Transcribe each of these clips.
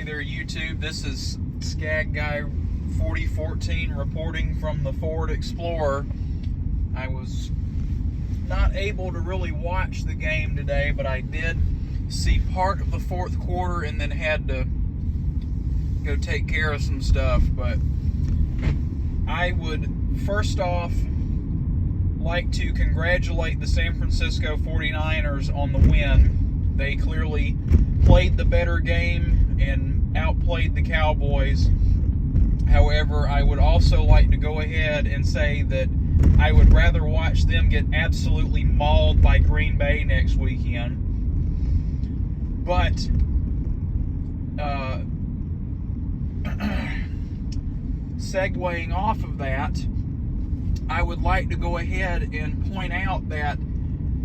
there, YouTube. This is Skag Guy 4014 reporting from the Ford Explorer. I was not able to really watch the game today, but I did see part of the fourth quarter and then had to go take care of some stuff. But I would first off like to congratulate the San Francisco 49ers on the win. They clearly played the better game and outplayed the Cowboys. However, I would also like to go ahead and say that I would rather watch them get absolutely mauled by Green Bay next weekend. But segueing off of that, I would like to go ahead and point out that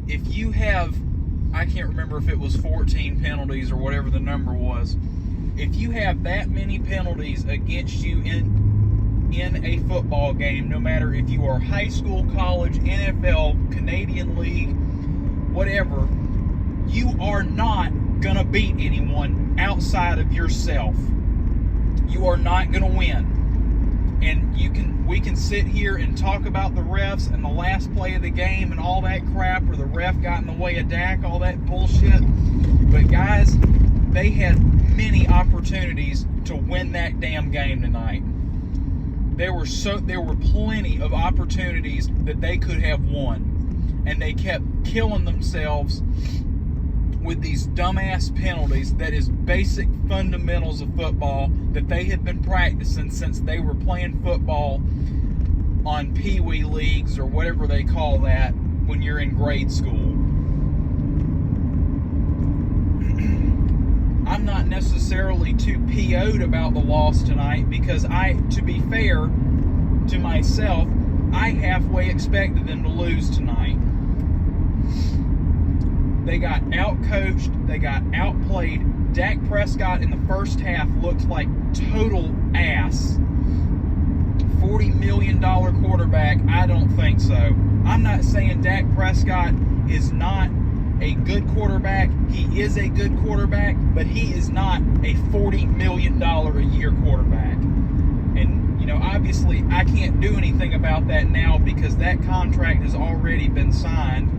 if you have, I can't remember if it was 14 penalties or whatever the number was, if you have that many penalties against you in a football game, no matter if you are high school, college, NFL, Canadian League, whatever, you are not going to beat anyone outside of yourself. You are not going to win. And we can sit here and talk about the refs and the last play of the game and all that crap, or the ref got in the way of Dak, all that bullshit. But guys, they had many opportunities to win that damn game tonight. There were plenty of opportunities that they could have won, and they kept killing themselves with these dumbass penalties. That is basic fundamentals of football that they have been practicing since they were playing football on Pee-wee leagues or whatever they call that when you're in grade school. I'm not necessarily too PO'd about the loss tonight because to be fair to myself, I halfway expected them to lose tonight. They got out-coached. They got outplayed. Dak Prescott in the first half looked like total ass. $40 million quarterback? I don't think so. I'm not saying Dak Prescott is not a good quarterback. He is a good quarterback, but he is not a $40 million a year quarterback. And, obviously I can't do anything about that now because that contract has already been signed.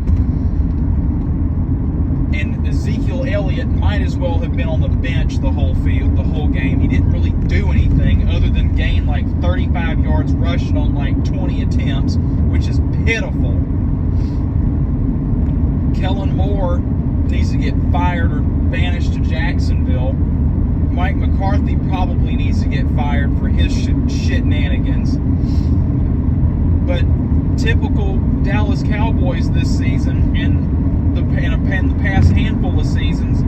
And Ezekiel Elliott might as well have been on the bench the whole game. He didn't really do anything other than gain like 35 yards rushing on like 20 attempts, which is pitiful. Kellen Moore needs to get fired or banished to Jacksonville. Mike McCarthy probably needs to get fired for his shenanigans. But typical Dallas Cowboys this season and the past handful of seasons,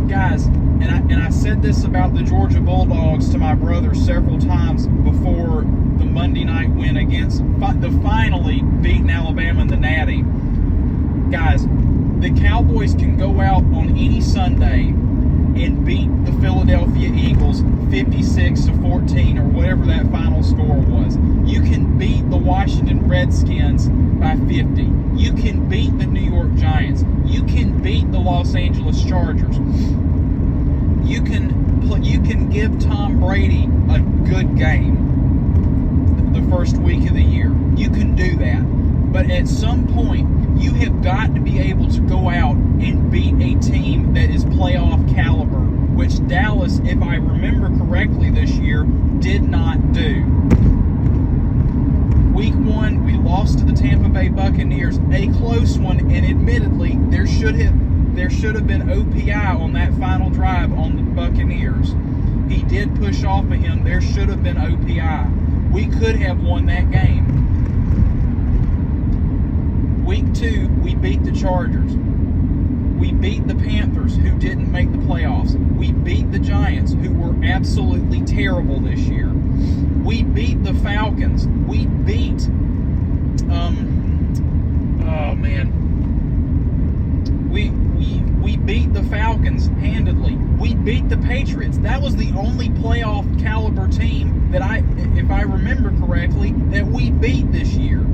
guys, and I said this about the Georgia Bulldogs to my brother several times before the Monday night win against the finally beaten Alabama in the Natty. Guys, the Cowboys can go out on any Sunday and beat the Philadelphia Eagles 56-14 or whatever that final score was. You can beat the Washington Redskins by 50. You can beat the New York Giants. You can beat the Los Angeles Chargers. You can give Tom Brady a good game the first week of the year. You can do that. But at some point, you have got to be able to go out and beat a team that is playoff caliber, which Dallas, if I remember correctly this year, did not do. Week 1, we lost to the Tampa Bay Buccaneers, a close one, and admittedly, there should have been OPI on that final drive on the Buccaneers. He did push off of him. There should have been OPI. We could have won that game. Week 2, we beat the Chargers. We beat the Panthers, who didn't make the playoffs. We beat the Giants, who were absolutely terrible this year. We beat the Falcons. We beat, we beat the Falcons handedly. We beat the Patriots. That was the only playoff caliber team that if I remember correctly, that we beat this year.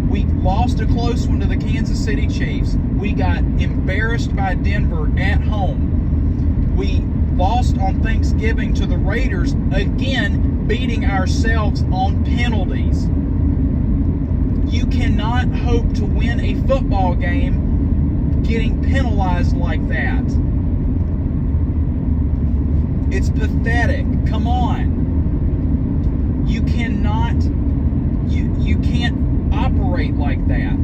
We lost a close one to the Kansas City Chiefs. We got embarrassed by Denver at home. We lost on Thanksgiving to the Raiders, again beating ourselves on penalties. You cannot hope to win a football game getting penalized like that. It's pathetic. Come on. You cannot, you can't operate like that.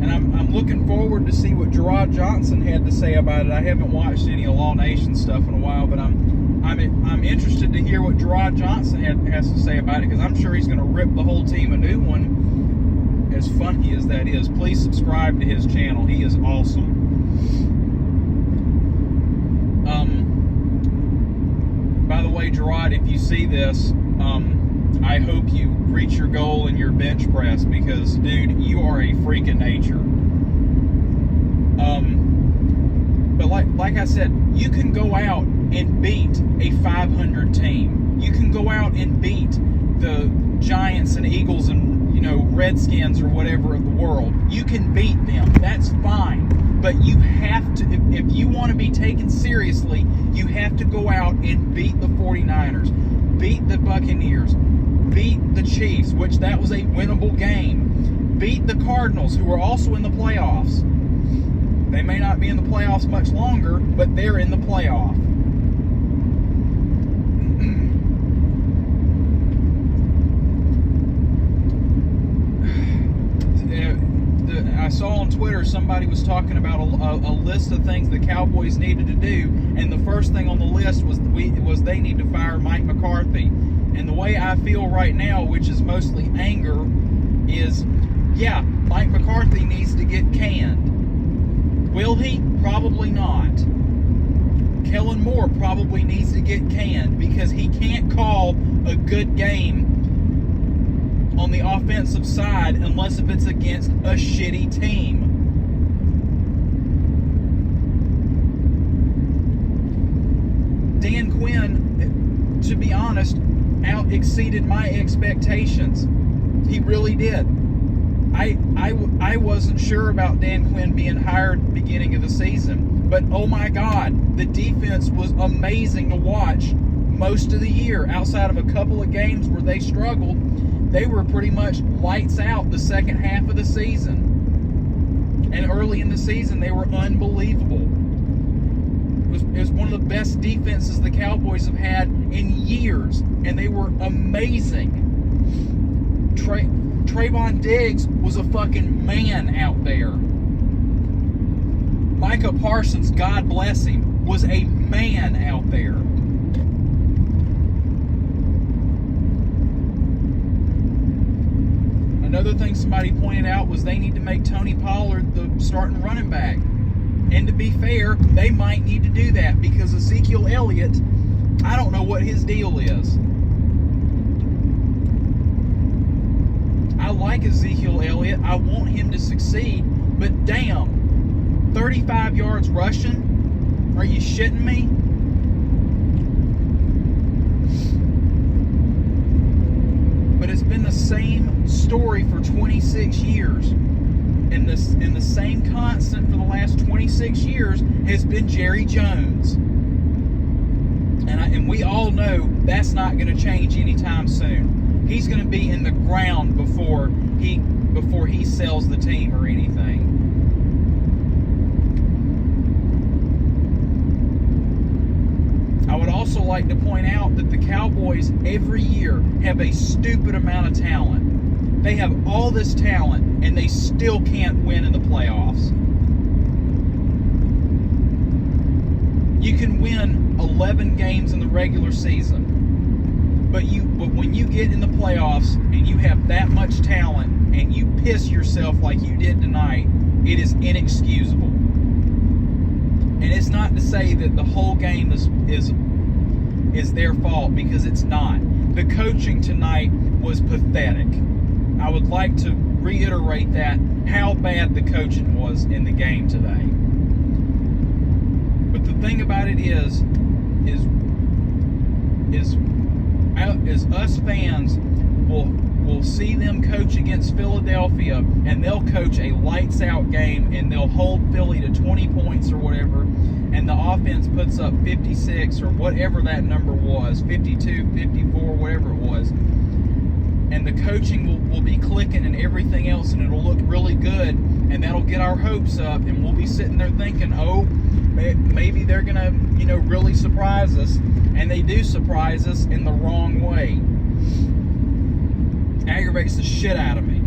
And I'm looking forward to see what Gerald Johnson had to say about it. I haven't watched any Law Nation stuff in a while, but I'm interested to hear what Gerald Johnson has to say about it, because I'm sure he's going to rip the whole team a new one, as funny as that is. Please subscribe to his channel. He is awesome. By the way, Gerard, if you see this, I hope you reach your goal in your bench press, because, dude, you are a freak of nature. But like I said, you can go out and beat a 500 team. You can go out and beat the Giants and Eagles and, you know, Redskins or whatever of the world. You can beat them. That's fine. But you have to, if you want to be taken seriously, you have to go out and beat the 49ers, beat the Buccaneers, beat the Chiefs, which that was a winnable game, beat the Cardinals, who are also in the playoffs. They may not be in the playoffs much longer, but they're in the playoff. I saw on Twitter somebody was talking about a list of things the Cowboys needed to do, and the first thing on the list was they need to fire Mike McCarthy. And the way I feel right now, which is mostly anger, is, yeah, Mike McCarthy needs to get canned. Will he? Probably not. Kellen Moore probably needs to get canned, because he can't call a good game on the offensive side unless if it's against a shitty team. Dan Quinn, to be honest, out-exceeded my expectations. He really did. I wasn't sure about Dan Quinn being hired at the beginning of the season, but oh my God, the defense was amazing to watch most of the year. Outside of a couple of games where they struggled, they were pretty much lights out the second half of the season. And early in the season, they were unbelievable. It was one of the best defenses the Cowboys have had in years, and they were amazing. Trayvon Diggs was a fucking man out there. Micah Parsons, God bless him, was a man out there. Another thing somebody pointed out was they need to make Tony Pollard the starting running back. And to be fair, they might need to do that, because Ezekiel Elliott, I don't know what his deal is. I like Ezekiel Elliott. I want him to succeed. But damn, 35 yards rushing? Are you shitting me? But it's been the same story for 26 years. And the same constant for the last 26 years has been Jerry Jones. And we all know that's not going to change anytime soon. He's going to be in the ground before he sells the team or anything. I would also like to point out that the Cowboys every year have a stupid amount of talent. They have all this talent, and they still can't win in the playoffs. You can win 11 games in the regular season, but when you get in the playoffs and you have that much talent and you piss yourself like you did tonight, it is inexcusable. And it's not to say that the whole game is their fault, because it's not. The coaching tonight was pathetic. I would like to reiterate that, how bad the coaching was in the game today. But the thing about it is us fans will will see them coach against Philadelphia, and they'll coach a lights-out game, and they'll hold Philly to 20 points or whatever, and the offense puts up 56 or whatever that number was, 52, 54, whatever it was, and the coaching will be clicking and everything else, and it'll look really good, and that'll get our hopes up, and we'll be sitting there thinking, oh, maybe they're going to, really surprise us, and they do surprise us in the wrong way. Aggravates the shit out of me.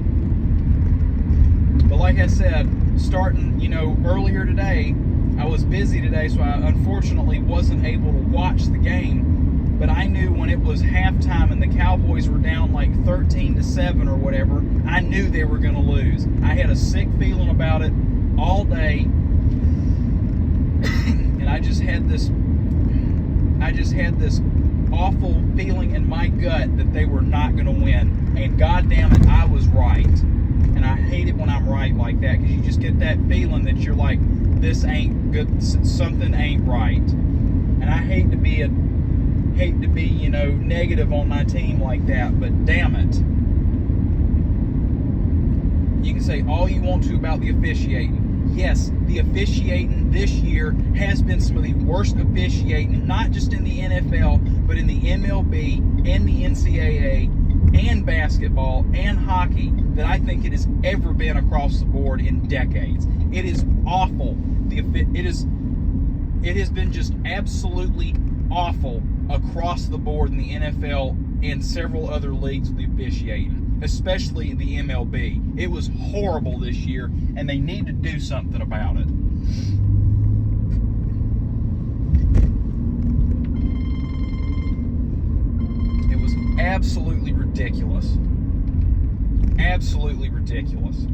But like I said, starting, earlier today, I was busy today, so I unfortunately wasn't able to watch the game, but I knew when it was halftime and the Cowboys were down like 13-7 or whatever, I knew they were going to lose. I had a sick feeling about it all day, and I just had this awful feeling in my gut that they were not going to win. And God damn it, I was right. And I hate it when I'm right like that, because you just get that feeling that you're like, this ain't good, something ain't right. And I hate to be negative on my team like that, but damn it. You can say all you want to about the officiating. Yes, the officiating this year has been some of the worst officiating, not just in the NFL, but in the MLB and the NCAA and basketball and hockey that I think it has ever been across the board in decades. It is awful. It has been just absolutely awful across the board in the NFL and several other leagues with the officiating, especially the MLB. It was horrible this year, and they need to do something about it. It was absolutely ridiculous. Absolutely ridiculous.